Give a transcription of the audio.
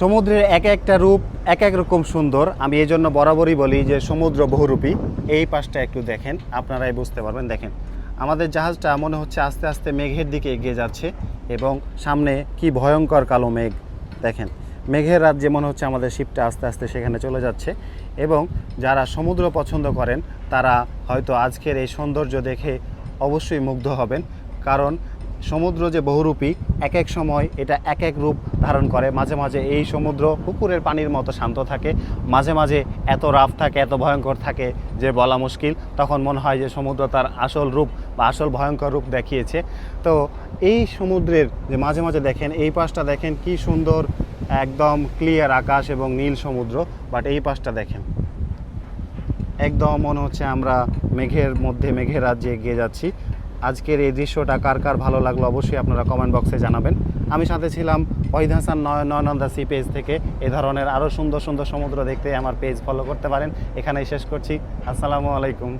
সমুদ্রের এক একটা রূপ এক এক রকম সুন্দর। আমি এই জন্য বরাবরই বলি যে সমুদ্র বহুরূপী। এই পাশটা একটু দেখেন, আপনারাই বুঝতে পারবেন। দেখেন আমাদের জাহাজটা মনে হচ্ছে আস্তে আস্তে মেঘের দিকে এগিয়ে যাচ্ছে এবং সামনে কি ভয়ঙ্কর কালো মেঘ। দেখেন মেঘের রাজ্যে মনে হচ্ছে আমাদের শিপটা আস্তে আস্তে সেখানে চলে যাচ্ছে। এবং যারা সমুদ্র পছন্দ করেন তারা হয়তো আজকের এই সৌন্দর্য দেখে অবশ্যই মুগ্ধ হবেন, কারণ সমুদ্র যে বহুরূপী, এক এক সময় এটা এক এক রূপ ধারণ করে। মাঝে মাঝে এই সমুদ্র পুকুরের পানির মতো শান্ত থাকে, মাঝে মাঝে এত রাফ থাকে, এত ভয়ঙ্কর থাকে যে বলা মুশকিল। তখন মনে হয় যে সমুদ্র তার আসল রূপ বা আসল ভয়ঙ্কর রূপ দেখিয়েছে। তো এই সমুদ্রের যে মাঝে মাঝে দেখেন এই পাশটা দেখেন কি সুন্দর, একদম ক্লিয়ার আকাশ এবং নীল সমুদ্র। বাট এই পাশটা দেখেন একদম মনে হচ্ছে আমরা মেঘের মধ্যে, মেঘের রাজ্যে এগিয়ে যাচ্ছি। আজকের এই দৃশ্যটা কার কার ভালো লাগলো অবশ্যই আপনারা কমেন্ট বক্সে জানাবেন। আমি সাথে ছিলাম ওয়াহিদ হাসান, নয়নন্দা সি পেজ থেকে। এ ধরনের আরও সুন্দর সুন্দর সমুদ্র দেখতে আমার পেজ ফলো করতে পারেন। এখানেই শেষ করছি। আসসালামু আলাইকুম।